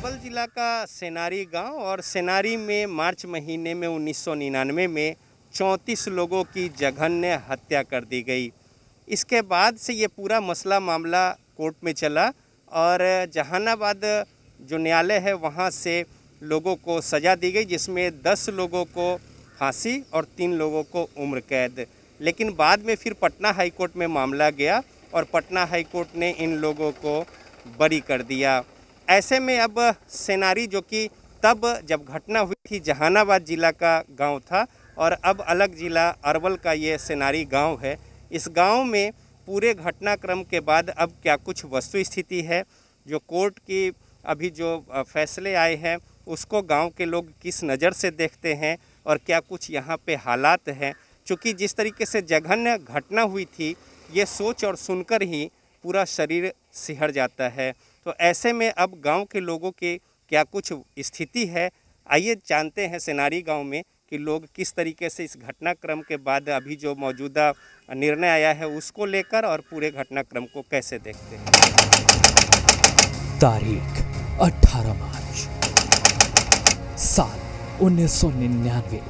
अरवल जिला का सेनारी गांव और सेनारी में मार्च महीने में 1999 में 34 लोगों की जघन्य हत्या कर दी गई। इसके बाद से ये पूरा मसला मामला कोर्ट में चला और जहानाबाद जो न्यायालय है वहाँ से लोगों को सज़ा दी गई, जिसमें 10 लोगों को फांसी और 3 लोगों को उम्र कैद। लेकिन बाद में फिर पटना हाई कोर्ट में मामला गया और पटना हाई कोर्ट ने इन लोगों को बरी कर दिया। ऐसे में अब सेनारी, जो कि तब जब घटना हुई थी जहानाबाद जिला का गांव था और अब अलग जिला अरवल का ये सेनारी गांव है, इस गांव में पूरे घटनाक्रम के बाद अब क्या कुछ वस्तु स्थिति है, जो कोर्ट की अभी जो फैसले आए हैं उसको गांव के लोग किस नज़र से देखते हैं और क्या कुछ यहाँ पे हालात हैं। चूँकि जिस तरीके से जघन्य घटना हुई थी, ये सोच और सुनकर ही पूरा शरीर सिहर जाता है। तो ऐसे में अब गांव के लोगों की क्या कुछ स्थिति है, आइए जानते हैं सेनारी गांव में कि लोग किस तरीके से इस घटनाक्रम के बाद अभी जो मौजूदा निर्णय आया है उसको लेकर और पूरे घटनाक्रम को कैसे देखते हैं। तारीख 18 मार्च साल 1999,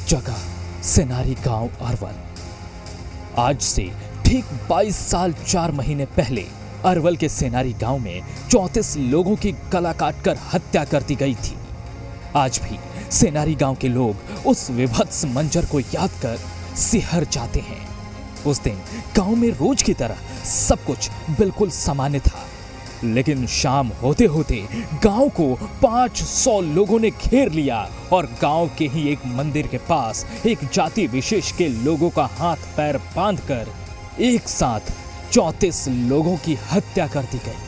जगह सेनारी गांव अरवल। आज से ठीक 22 साल 4 महीने पहले अरवल के सेनारी गांव में 34 लोगों की गला काटकर हत्या कर दी गई थी। आज भी सेनारी गांव के लोग उस विभत्स मंजर को याद कर सिहर जाते हैं। उस दिन गांव में रोज की तरह सब कुछ बिल्कुल सामान्य था, लेकिन शाम होते होते गांव को 500 लोगों ने घेर लिया और गांव के ही एक मंदिर के पास एक जाति विशेष के लोगों का हाथ पैर बांधकर एक साथ 34 लोगों की हत्या कर दी गई।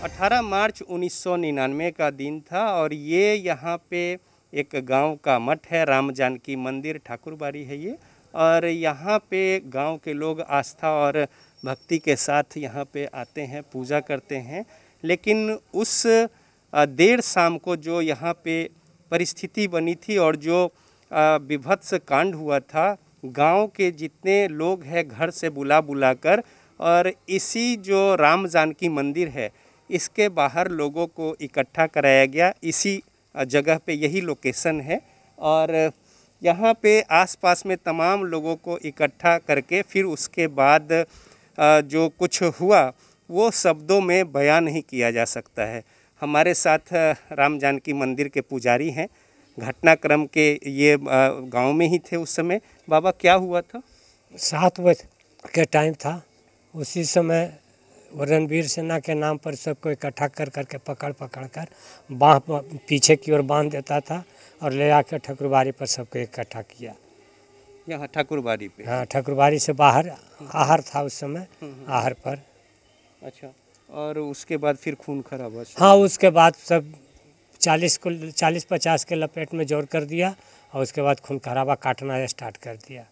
18 मार्च 1999 का दिन था और ये यहाँ पे एक गांव का मठ है, राम जानकी मंदिर ठाकुरबाड़ी है ये, और यहाँ पे गांव के लोग आस्था और भक्ति के साथ यहाँ पे आते हैं, पूजा करते हैं। लेकिन उस देर शाम को जो यहाँ पे परिस्थिति बनी थी और जो विभत्स कांड हुआ था, गांव के जितने लोग हैं घर से बुला कर, और इसी जो राम जानकी मंदिर है इसके बाहर लोगों को इकट्ठा कराया गया। इसी जगह पे यही लोकेशन है और यहाँ पे आसपास में तमाम लोगों को इकट्ठा करके फिर उसके बाद जो कुछ हुआ वो शब्दों में बयान नहीं किया जा सकता है। हमारे साथ राम जानकी मंदिर के पुजारी हैं, घटनाक्रम के ये गांव में ही थे उस समय। बाबा, क्या हुआ था? 7 बजे के टाइम था। उसी समय वो रणवीर सेना के नाम पर सबको इकट्ठा कर करके पकड़ कर बाँह पीछे की ओर बांध देता था और ले आकर ठाकुरबाड़ी पर सबको इकट्ठा किया। यहाँ ठाकुरबाड़ी पे? हाँ, ठाकुरबाड़ी से बाहर आहर था उस समय, आहर पर। अच्छा, और उसके बाद फिर खून खराबा? हाँ, उसके बाद सब 40-50 के लपेट में जोड़ कर दिया और उसके बाद खून खराबा काटना स्टार्ट कर दिया।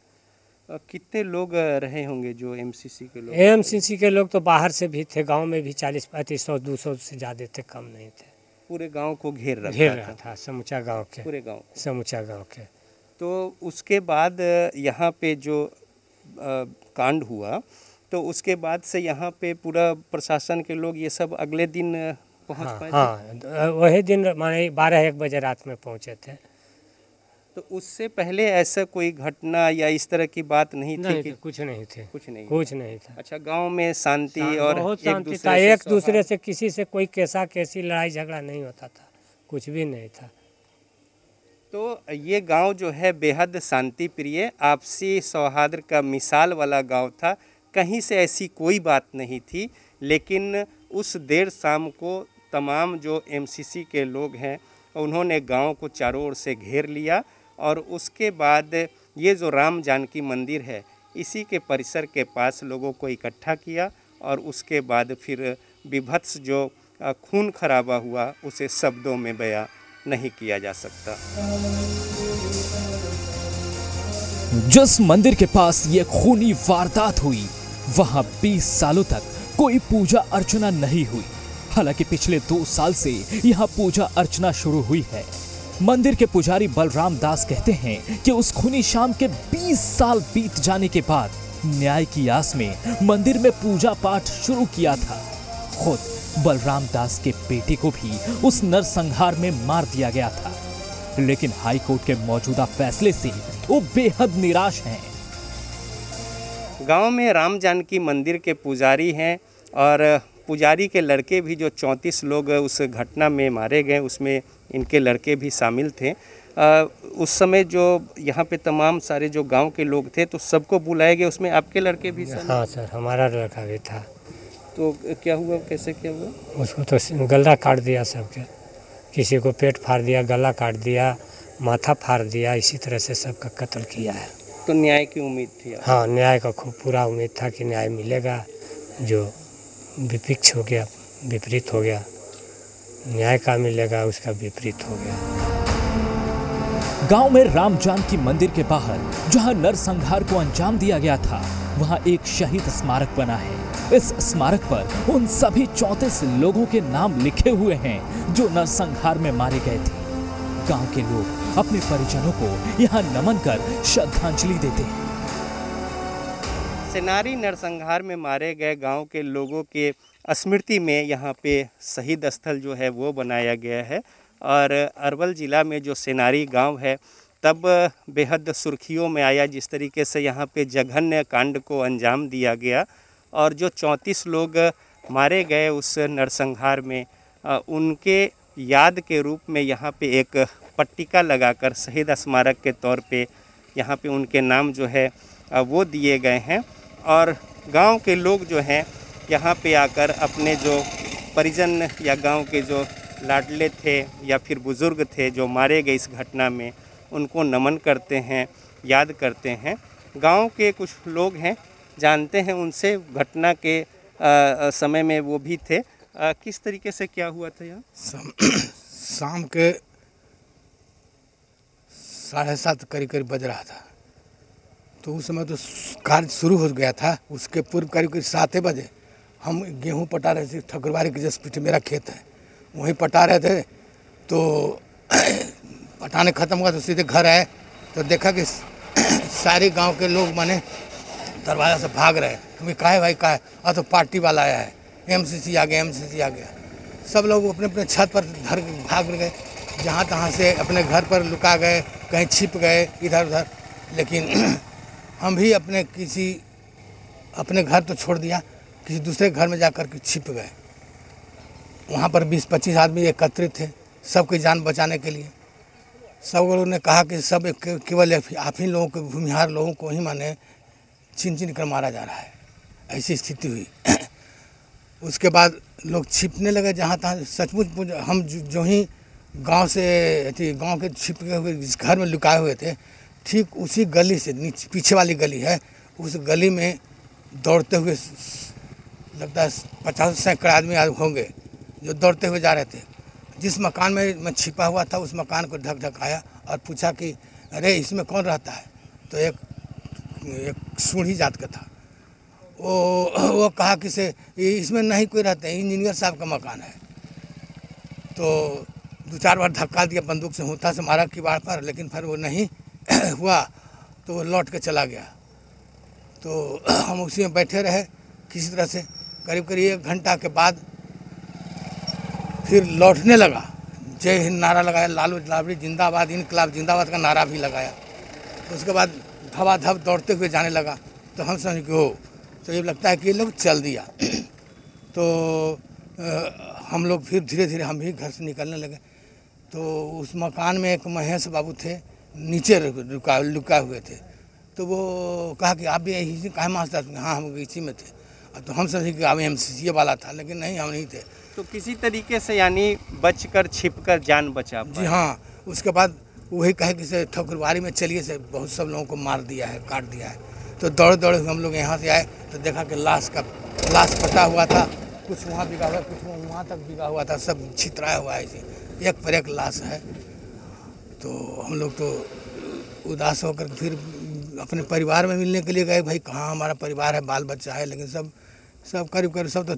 कितने लोग रहे होंगे जो एमसीसी के लोग? एमसीसी के लोग तो बाहर से भी थे, गांव में भी 40-35, 100-200 से ज़्यादा थे, कम नहीं थे। पूरे गांव को घेर रहा था समूचा गांव के, पूरे गांव, समूचा गांव के। तो उसके बाद यहाँ पे जो कांड हुआ, तो उसके बाद से यहाँ पे पूरा प्रशासन के लोग ये सब अगले दिन पहुँच पाए? हाँ, वही दिन माने 12-1 बजे रात में पहुँचे थे। तो उससे पहले ऐसा कोई घटना या इस तरह की बात नहीं थी कि? कुछ नहीं थे, कुछ नहीं था। अच्छा, गांव में शांति और बहुत शांति था, एक दूसरे से किसी से कोई कैसी लड़ाई झगड़ा नहीं होता था, कुछ भी नहीं था। तो ये गांव जो है बेहद शांति प्रिय, आपसी सौहार्द का मिसाल वाला गांव था। कहीं से ऐसी कोई बात नहीं थी, लेकिन उस देर शाम को तमाम जो एमसीसी के लोग हैं उन्होंने गांव को चारों ओर से घेर लिया और उसके बाद ये जो राम जानकी मंदिर है इसी के परिसर के पास लोगों को इकट्ठा किया और उसके बाद फिर विभत्स जो खून खराबा हुआ उसे शब्दों में बयां नहीं किया जा सकता। जिस मंदिर के पास ये खूनी वारदात हुई वहां 20 सालों तक कोई पूजा अर्चना नहीं हुई। हालांकि पिछले 2 साल से यहाँ पूजा अर्चना शुरू हुई है। मंदिर के पुजारी बलराम दास कहते हैं कि उस खूनी शाम के 20 साल बीत जाने के बाद न्याय की आस में मंदिर में पूजा पाठ शुरू किया था। खुद बलराम दास के बेटे को भी उस नरसंहार में मार दिया गया था। लेकिन हाई कोर्ट के मौजूदा फैसले से वो बेहद निराश हैं। गांव में राम जानकी मंदिर के पुजारी हैं और पुजारी के लड़के भी जो 34 लोग उस घटना में मारे गए उसमें इनके लड़के भी शामिल थे। उस समय जो यहाँ पे तमाम सारे जो गांव के लोग थे तो सबको बुलाए गए, उसमें आपके लड़के भी शामिल? हाँ सर, हमारा लड़का भी था। तो क्या हुआ, कैसे क्या हुआ? उसको तो गला काट दिया सबके, किसी को पेट फाड़ दिया, गला काट दिया, माथा फाड़ दिया, इसी तरह से सबका कत्ल किया है। तो न्याय की उम्मीद थी? हाँ, न्याय का खूब पूरा उम्मीद था कि न्याय मिलेगा। जो विपक्ष हो गया, विपरीत हो गया, न्याय का मिलेगा उसका विपरीत हो गया। गांव में राम जानकी मंदिर के बाहर जहां नरसंहार को अंजाम दिया गया था, वहां एक शहीद स्मारक बना है। इस स्मारक पर उन सभी 34 लोगों के नाम लिखे हुए हैं जो नरसंहार में मारे गए थे। गांव के लोग अपने परिजनों को यहां नमन कर श्रद्धांजलि देते हैं। सेनारी नरसंहार में मारे गए गांव के लोगों के स्मृति में यहाँ पे शहीद स्थल जो है वो बनाया गया है। और अरवल ज़िला में जो सेनारी गांव है तब बेहद सुर्खियों में आया जिस तरीके से यहाँ पे जघन्य कांड को अंजाम दिया गया। और जो 34 लोग मारे गए उस नरसंहार में उनके याद के रूप में यहाँ पे एक पट्टिका लगाकर शहीद स्मारक के तौर पे यहाँ पे उनके नाम जो है वो दिए गए हैं। और गांव के लोग जो हैं यहाँ पे आकर अपने जो परिजन या गांव के जो लाडले थे या फिर बुज़ुर्ग थे जो मारे गए इस घटना में, उनको नमन करते हैं, याद करते हैं। गांव के कुछ लोग हैं, जानते हैं उनसे, घटना के समय में वो भी थे। किस तरीके से क्या हुआ था यहाँ? शाम के 7:30 करीब बज रहा था, तो उस समय तो कार्य शुरू हो गया था। उसके पूर्व करीब 7 बजे हम गेहूं पटा रहे थे। ठकुरबाड़ी के जस्ट पीछे मेरा खेत है, वहीं पटा रहे थे। तो पटाने ख़त्म हुआ तो सीधे घर आए तो देखा कि सारे गांव के लोग माने दरवाज़ा से भाग रहे। हमें कहा है भाई कहा है, और तो पार्टी वाला आया है, एमसीसी आ गया, एमसीसी आ गया। सब लोग अपने अपने छत पर धर भाग गए, जहाँ तहाँ से अपने घर पर लुका गए, कहीं छिप गए इधर उधर। लेकिन हम भी अपने घर तो छोड़ दिया, किसी दूसरे घर में जाकर के छिप गए। वहाँ पर 20-25 आदमी एकत्रित थे सबकी जान बचाने के लिए। सब लोगों ने कहा कि सब केवल आप ही लोगों को, भूमिहार लोगों को ही माने छीन कर मारा जा रहा है। ऐसी स्थिति हुई। उसके बाद लोग छिपने लगे जहाँ तहाँ। सचमुच हम जो ही गांव के छिपके हुए जिस घर में लुकाए हुए थे, ठीक उसी गली से नीचे पीछे वाली गली है, उस गली में दौड़ते हुए लगता है 50-100 आदमी होंगे जो दौड़ते हुए जा रहे थे। जिस मकान में मैं छिपा हुआ था उस मकान को ढकढकाया और पूछा कि अरे इसमें कौन रहता है? तो एक सूढ़ी जात का था। वो कहा कि से इसमें नहीं कोई रहता है, इंजीनियर साहब का मकान है। तो 2-4 बार धक्का दिया, बंदूक से होता से मारा किवाड़ पर, लेकिन फिर वो नहीं हुआ तो वो लौट के चला गया। तो हम उसी में बैठे रहे किसी तरह से। करीब 1 घंटा के बाद फिर लौटने लगा। जय हिंद नारा लगाया, लालू लाबड़ी जिंदाबाद, इनकलाब जिंदाबाद का नारा भी लगाया। उसके बाद धबाधब दौड़ते हुए जाने लगा। तो हम समझ के तो ये लगता है कि ये लोग चल दिया। तो हम लोग फिर धीरे धीरे हम भी घर से निकलने लगे। तो उस मकान में एक महेश बाबू थे, नीचे लुका हुए थे। तो वो कहा कि आप भी यही कहाँ मास्टर? हाँ, हम इसी में थे। तो हम समझे कि अब एमसीसी वाला था, लेकिन नहीं, हम नहीं थे। तो किसी तरीके से यानी बचकर छिपकर जान बचा पाए? जी हाँ। उसके बाद वही कहे कि से ठकुरबाड़ी में चलिए से बहुत सब लोगों को मार दिया है, काट दिया है। तो दौड़े दौड़े हम लोग यहाँ से आए तो देखा कि लाश पटा हुआ था, कुछ वहाँ बिगा हुआ, कुछ वहाँ तक बिगा हुआ था, सब छितराया हुआ है। ऐसे एक पर एक लाश है। तो हम लोग तो उदास होकर फिर अपने परिवार में मिलने के लिए गए। भाई कहाँ हमारा परिवार है, बाल बच्चा है, लेकिन सब करीब सब तो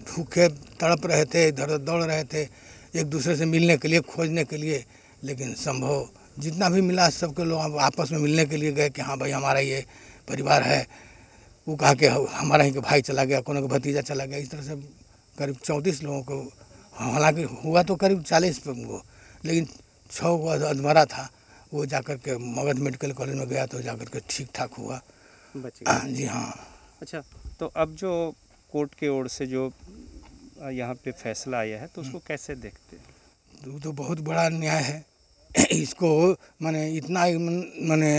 भूखे तड़प रहे थे, इधर उधर दौड़ रहे थे एक दूसरे से मिलने के लिए, खोजने के लिए। लेकिन संभव जितना भी मिला सबके लोग आपस में मिलने के लिए गए कि हाँ भाई हमारा ये परिवार है। वो कहा कि हमारा ही भाई चला गया, कोनो का भतीजा चला गया। इस तरह से करीब 34 लोगों को, हालांकि हुआ तो करीब 40 को, लेकिन 6 को अधमरा था, वो जाकर के मगध मेडिकल कॉलेज में गया तो जाकर के ठीक ठाक हुआ। बच गए। जी हाँ। अच्छा, तो अब जो कोर्ट की ओर से जो यहाँ पे फैसला आया है तो उसको कैसे देखते हैं? तो बहुत बड़ा न्याय है। इसको माने इतना माने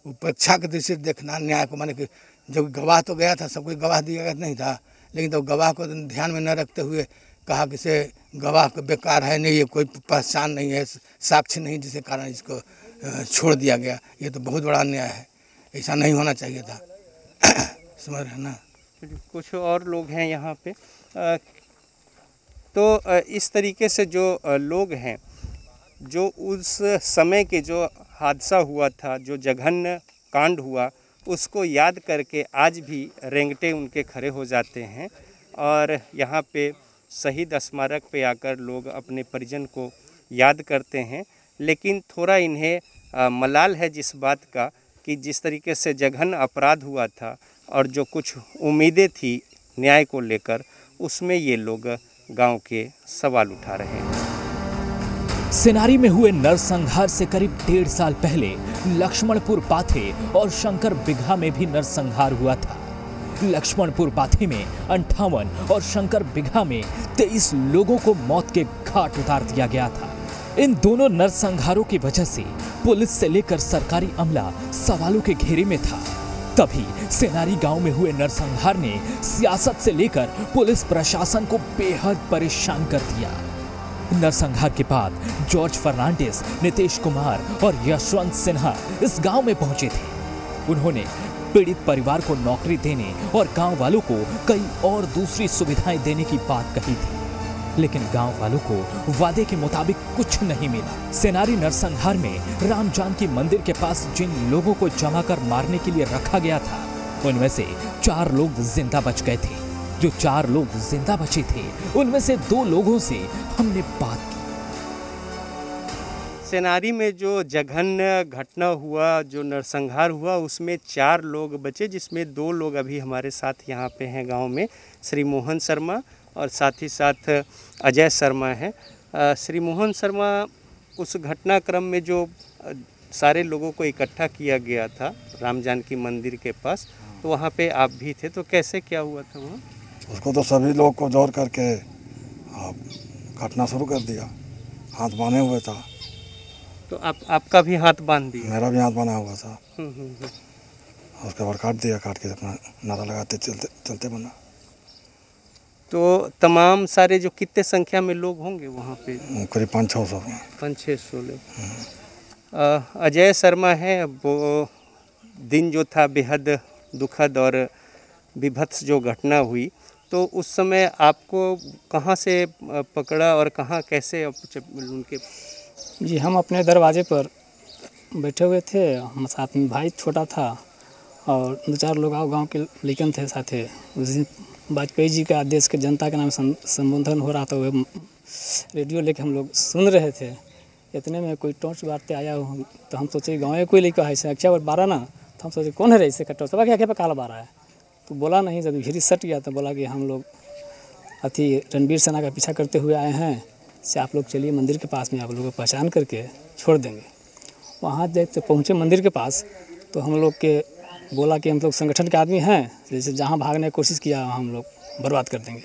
उपेक्षा के दृष्टि से देखना न्याय को, माने कि जब गवाह तो गया था, सबको गवाह दिया नहीं था, लेकिन तो गवाह को ध्यान में न रखते हुए कहा कि से गवाह को बेकार है, नहीं, ये कोई पहचान नहीं है, साक्ष्य नहीं, जिसके कारण इसको छोड़ दिया गया। ये तो बहुत बड़ा अन्याय है, ऐसा नहीं होना चाहिए था। समझ रहे हैं ना। कुछ और लोग हैं यहाँ पे, तो इस तरीके से जो लोग हैं, जो उस समय के जो हादसा हुआ था, जो जघन्य कांड हुआ, उसको याद करके आज भी रेंगटे उनके खड़े हो जाते हैं और यहाँ पे शहीद स्मारक पे आकर लोग अपने परिजन को याद करते हैं। लेकिन थोड़ा इन्हें मलाल है जिस बात का कि जिस तरीके से जघन्य अपराध हुआ था और जो कुछ उम्मीदें थी न्याय को लेकर, उसमें ये लोग गांव के सवाल उठा रहे हैं। सेनारी में हुए नरसंहार से करीब 1.5 साल पहले लक्ष्मणपुर बाथे और शंकर बिगहा में भी नरसंहार हुआ था। लक्ष्मणपुर बाथे में 58 और शंकर बिगहा में 23 लोगों को मौत के घाट उतार दिया गया था। इन दोनों नरसंहारों की वजह से पुलिस से लेकर सरकारी अमला सवालों के घेरे में था। तभी सेनारी गांव में हुए नरसंहार ने सियासत से लेकर पुलिस प्रशासन को बेहद परेशान कर दिया। नरसंहार के बाद जॉर्ज फर्नांडिस, नीतीश कुमार और यशवंत सिन्हा इस गांव में पहुंचे थे। उन्होंने पीड़ित परिवार को नौकरी देने और गांव वालों को कई और दूसरी सुविधाएं देने की बात कही थी, लेकिन गांव वालों को वादे के मुताबिक कुछ नहीं मिला। सेनारी नरसंहार में राम जानकी मंदिर के पास जिन लोगों को जमा कर मारने के लिए रखा गया था, उनमें से 4 लोग जिंदा बच गए थे। जो 4 लोग जिंदा बचे थे, उनमें से 2 लोगों से हमने बात की। सेनारी में जो जघन्य घटना हुआ, जो नरसंहार हुआ, उसमें 4 लोग बचे, जिसमें 2 लोग अभी हमारे साथ यहाँ पे हैं गांव में, श्री मोहन शर्मा और साथ ही साथ अजय शर्मा हैं। श्री मोहन शर्मा, उस घटनाक्रम में जो सारे लोगों को इकट्ठा किया गया था राम जानकी मंदिर के पास, तो वहाँ पे आप भी थे, तो कैसे क्या हुआ था वहाँ? उसको तो सभी लोग को जोड़ करके काटना शुरू कर दिया। हाथ बांधे हुए था। तो आपका भी हाथ बांध दिया? मेरा भी हाथ बांधा हुआ था। उसके बाद काट दिया, काट के अपना नारा लगाते चलते बना। तो तमाम सारे जो कितने संख्या में लोग होंगे वहाँ पे? करीब 500-600। 500-600 लोग। अजय शर्मा है, वो दिन जो था बेहद दुखद और विभत्स जो घटना हुई, तो उस समय आपको कहाँ से पकड़ा और कहाँ कैसे उनके? जी, हम अपने दरवाजे पर बैठे हुए थे, हम साथ में भाई छोटा था और 2-4 लोग गांव के लेकिन थे साथे। उस दिन वाजपेयी जी के आदेश के जनता के नाम संबोधन हो रहा था, वो रेडियो लेके हम लोग सुन रहे थे। इतने में कोई टॉर्च बारते आया हो, तो हम सोचे गाँव कोई लेकर है ऐसे अच्छा बारह ना, तो हम सोचे कौन है रे, इससे टॉर्च सब क्या पे काला बारह है, तो बोला नहीं। जब भीड़ सट गया तो बोला कि हम लोग अथी रणबीर सेना का पीछा करते हुए आए हैं, से आप लोग चलिए मंदिर के पास में, आप लोगों को पहचान करके छोड़ देंगे। वहाँ जब पहुँचे मंदिर के पास तो हम लोग के बोला कि हम लोग संगठन के आदमी हैं, जैसे जहाँ भागने की कोशिश किया हम लोग बर्बाद कर देंगे।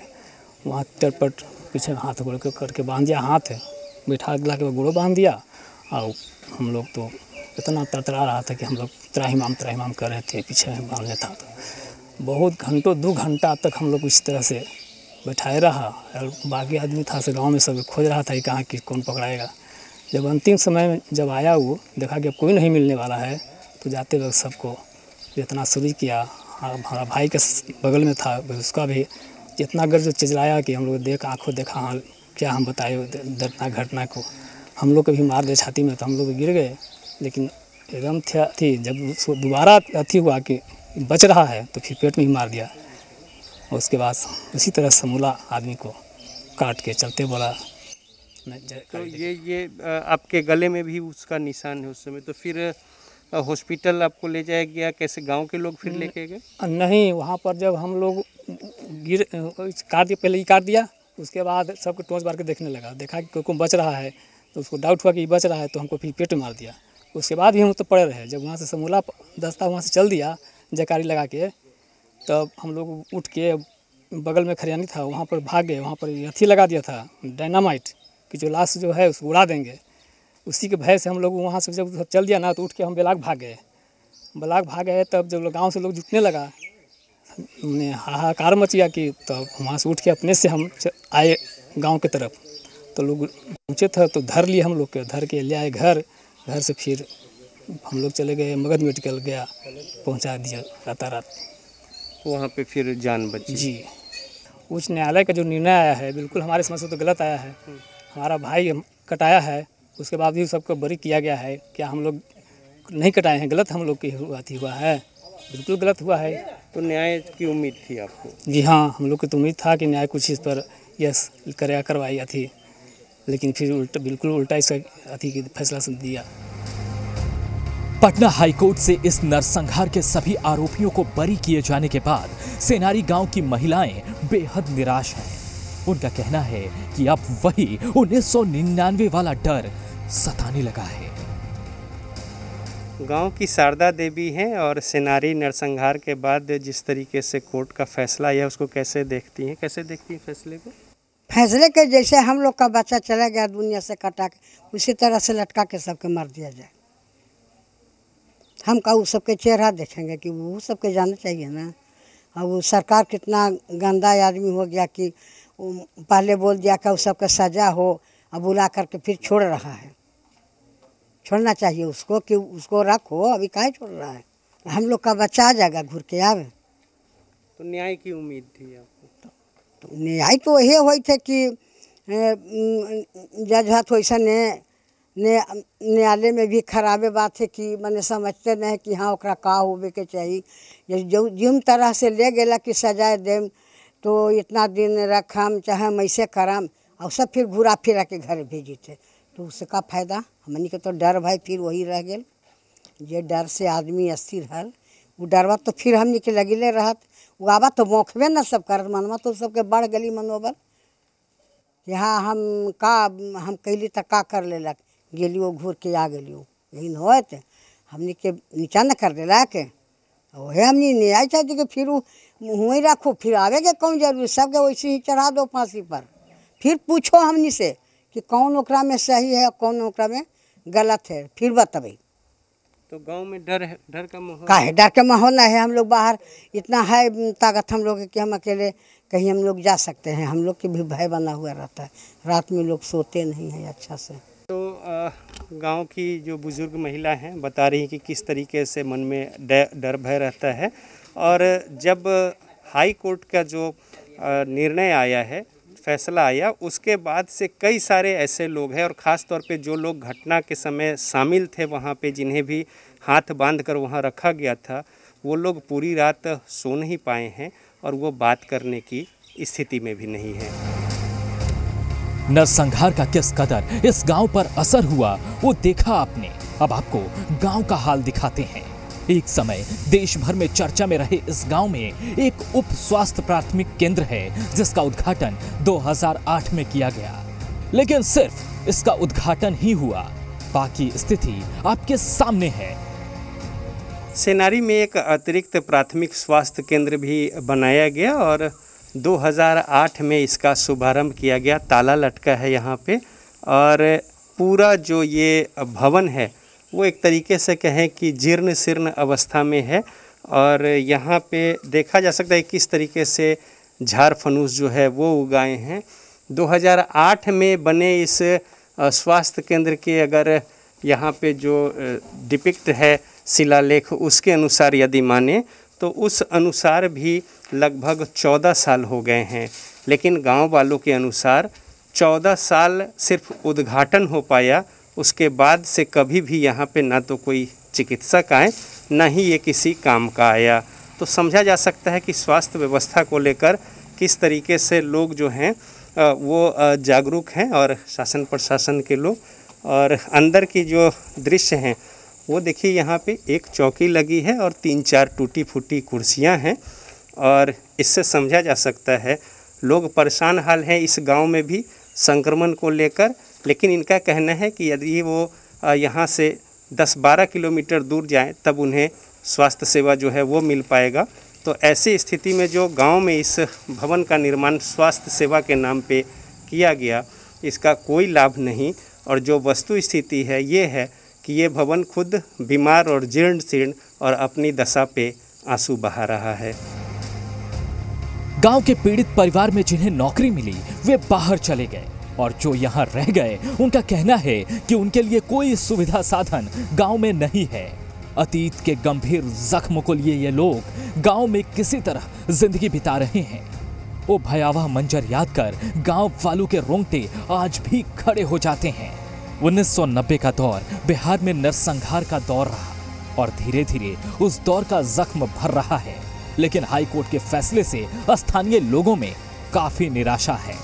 वहाँ चटपट पीछे हाथ गोड़ करके बांध दिया, हाथ बैठा दिला के गोड़ों बांध दिया। और हम लोग तो इतना तड़तड़ा रहा था कि हम लोग त्राहिमाम कर रहे थे, पीछे बांधने था। बहुत घंटों 2 घंटा तक हम लोग इस तरह से बैठाए रहा और बाकी आदमी था से गांव में सब खोज रहा था कि कहाँ कि कौन पकड़ाएगा। जब अंतिम समय में जब आया वो देखा कि अब कोई नहीं मिलने वाला है, तो जाते वक्त सबको जितना शुरू किया। हमारा भाई के बगल में था, उसका भी जितना गर्ज चिल्लाया कि हम लोग देख आँखों देखा, हाँ क्या हम बताए दर्दनाक घटना को। हम लोग को भी मार दे छाती में, तो हम लोग गिर गए। लेकिन एकदम थी जब दोबारा अथी हुआ कि बच रहा है, तो फिर पेट में ही मार दिया। और उसके बाद उसी तरह समूला आदमी को काट के चलते बोला। तो ये आपके गले में भी उसका निशान है उस समय, तो फिर हॉस्पिटल आपको ले जाया गया, कैसे गांव के लोग फिर लेके गए? नहीं, वहाँ पर जब हम लोग काट दिया, पहले ही काट दिया, उसके बाद सबको टोंच मार के देखने लगा, देखा कि कोई बच रहा है तो उसको डाउट हुआ कि बच रहा है, तो हमको फिर पेट में मार दिया। उसके बाद भी हम तो पड़े रहे। जब वहाँ से समूला दस्ता वहाँ से चल दिया जयकारी लगा के, तब हम लोग उठ के बगल में खरियानी था वहाँ पर भाग गए। वहाँ पर अथी लगा दिया था डायनामाइट कि जो लाश जो है उसको उड़ा देंगे। उसी के भय से हम लोग वहाँ से जब चल दिया ना, तो उठ के हम बेलाग भाग गए। तब जब गाँव से लोग जुटने लगा, हमने हाहाकार मच गया कि तब वहाँ से उठ के अपने से हम आए गांव की तरफ। तो लोग पहुँचे थे तो धर लिए हम लोग के, धर के ले आए घर से फिर हम लोग चले गए मगध मेडिकल गया, पहुँचा दिया रातारात। वहाँ पे फिर जान बची जी। उच्च न्यायालय का जो निर्णय आया है बिल्कुल हमारे समझ से तो गलत आया है। हमारा भाई कटाया है, उसके बाद भी सबको बरी किया गया है। क्या हम लोग नहीं कटाए हैं? गलत हम लोग की हुआ है, बिल्कुल गलत हुआ है। तो न्याय की उम्मीद थी आपको? जी हाँ, हम लोग को तो उम्मीद था कि न्याय कुछ इस पर यस करवाई थी, लेकिन फिर बिल्कुल उल्टा इसका अथी की फैसला दिया। पटना हाईकोर्ट से इस नरसंहार के सभी आरोपियों को बरी किए जाने के बाद सेनारी गांव की महिलाएं बेहद निराश हैं। उनका कहना है कि अब वही 1999 वाला डर सताने लगा है। गांव की शारदा देवी हैं और सेनारी नरसंहार के बाद जिस तरीके से कोर्ट का फैसला आया उसको कैसे देखती हैं? फैसले को? फैसले के जैसे हम लोग का बच्चा चला गया दुनिया से कटा के, उसी तरह से लटका के सबके मार दिया जाए। हम का वो सबके चेहरा देखेंगे कि वो सबके जाना चाहिए ना। अब वो सरकार कितना गंदा आदमी हो गया कि पहले बोल दिया कि उस सबके सजा हो, अब बुला करके फिर छोड़ रहा है। छोड़ना चाहिए उसको कि उसको रखो, अभी काहे छोड़ रहा है? हम लोग का बच्चा आ जाएगा घूर के आवे। तो न्याय की उम्मीद थी आपको? तो न्याय तो यही हुई थे कि जज हाथ वैसा न्यायालय में भी खराबे बात है कि मैंने समझते नहीं कि हाँ ओकरा का होवे के चाहिए। जो जिम तरह से ले गेला कि सजाए देम तो इतना दिन रखम चाहे हम ऐसे करम, और सब फिर घुरा फिरा के घर भेजी थे, तो उससे का फायदा? हमनी के तो डर भाई फिर वही रह गए। ये डर से आदमी अस्थिर हल, वो डरवा तो फिर हमनी के लगिले रहत। वो आवा तो मौखबे न सब करत, मनवा तो सबके बढ़ गली मनोबल कि हाँ हम कैली तक का कर लेलक, गेलियो घूर के आ गेलियो। यही होत हमनी के नीचा न कर देला के, वही हमनी न्याय चाहते कि फिर वहीं रखो, फिर आवे के कौन जरूरी? सबके वैसे ही चढ़ा दो फांसी पर, फिर पूछो हमनी से कि कौन ओकरा में सही है कौन ओकरा में गलत है, फिर बताबे। तो गांव में डर का माहौल का है? डर का माहौल नहीं है। हम लोग बाहर इतना है ताकत हम लोग कि हम अकेले कहीं हम लोग जा सकते हैं। हम लोग के भी भय बना हुआ रहता है, रात में लोग सोते नहीं हैं अच्छा से। तो गांव की जो बुजुर्ग महिला हैं बता रही कि किस तरीके से मन में डर भय रहता है। और जब हाई कोर्ट का जो निर्णय आया है, फैसला आया, उसके बाद से कई सारे ऐसे लोग हैं और ख़ास तौर पे जो लोग घटना के समय शामिल थे वहाँ पे, जिन्हें भी हाथ बांध कर वहाँ रखा गया था, वो लोग पूरी रात सो नहीं पाए हैं और वो बात करने की स्थिति में भी नहीं है। नरसंहार का किस कदर इस गांव पर असर हुआ वो देखा आपने। अब आपको गांव का हाल दिखाते हैं। एक समय देश भर में चर्चा में रहे इस गांव में एक उप स्वास्थ्य प्राथमिक केंद्र है जिसका उद्घाटन 2008 में किया गया, लेकिन सिर्फ इसका उद्घाटन ही हुआ, बाकी स्थिति आपके सामने है। सेनारी में एक अतिरिक्त प्राथमिक स्वास्थ्य केंद्र भी बनाया गया और 2008 में इसका शुभारंभ किया गया। ताला लटका है यहाँ पे और पूरा जो ये भवन है वो एक तरीके से कहें कि जीर्ण शीर्ण अवस्था में है और यहाँ पे देखा जा सकता है किस तरीके से झाड़ फनूस जो है वो उगाए हैं। 2008 में बने इस स्वास्थ्य केंद्र के अगर यहाँ पे जो डिपिक्ट है शिलालेख उसके अनुसार यदि माने तो उस अनुसार भी लगभग 14 साल हो गए हैं, लेकिन गांव वालों के अनुसार 14 साल सिर्फ उद्घाटन हो पाया, उसके बाद से कभी भी यहाँ पे ना तो कोई चिकित्सक आए ना ही ये किसी काम का आया। तो समझा जा सकता है कि स्वास्थ्य व्यवस्था को लेकर किस तरीके से लोग जो हैं वो जागरूक हैं और शासन प्रशासन के लोग। और अंदर की जो दृश्य हैं वो देखिए यहाँ पे एक चौकी लगी है और 3-4 टूटी फूटी कुर्सियाँ हैं। और इससे समझा जा सकता है लोग परेशान हाल हैं इस गांव में भी संक्रमण को लेकर। लेकिन इनका कहना है कि यदि वो यहाँ से 10-12 किलोमीटर दूर जाएं तब उन्हें स्वास्थ्य सेवा जो है वो मिल पाएगा। तो ऐसी स्थिति में जो गांव में इस भवन का निर्माण स्वास्थ्य सेवा के नाम पे किया गया, इसका कोई लाभ नहीं। और जो वस्तु स्थिति है ये है कि ये भवन खुद बीमार और जीर्ण शीर्ण और अपनी दशा पे आंसू बहा रहा है। गांव के पीड़ित परिवार में जिन्हें नौकरी मिली वे बाहर चले गए और जो यहां रह गए उनका कहना है कि उनके लिए कोई सुविधा साधन गांव में नहीं है। अतीत के गंभीर जख्म को लिए ये लोग गांव में किसी तरह जिंदगी बिता रहे हैं। वो भयावह मंजर याद कर गांव वालों के रोंगटे आज भी खड़े हो जाते हैं। 1990 का दौर बिहार में नरसंहार का दौर रहा और धीरे धीरे उस दौर का जख्म भर रहा है। लेकिन हाई कोर्ट के फैसले से स्थानीय लोगों में काफी निराशा है।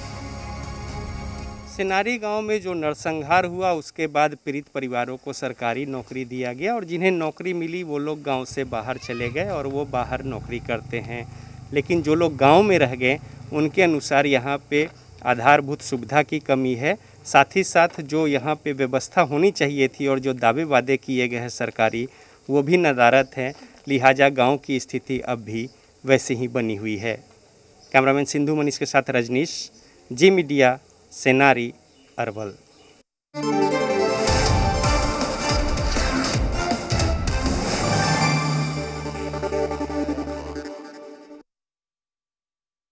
सेनारी गांव में जो नरसंहार हुआ उसके बाद पीड़ित परिवारों को सरकारी नौकरी दिया गया और जिन्हें नौकरी मिली वो लोग गांव से बाहर चले गए और वो बाहर नौकरी करते हैं। लेकिन जो लोग गांव में रह गए उनके अनुसार यहाँ पे आधारभूत सुविधा की कमी है। साथ ही साथ जो यहाँ पे व्यवस्था होनी चाहिए थी और जो दावे वादे किए गए हैं सरकारी वो भी नदारद हैं। लिहाजा गांव की स्थिति अब भी वैसे ही बनी हुई है। कैमरामैन सिंधु मनीष के साथ रजनीश, जी मीडिया, सेनारी, अरवल।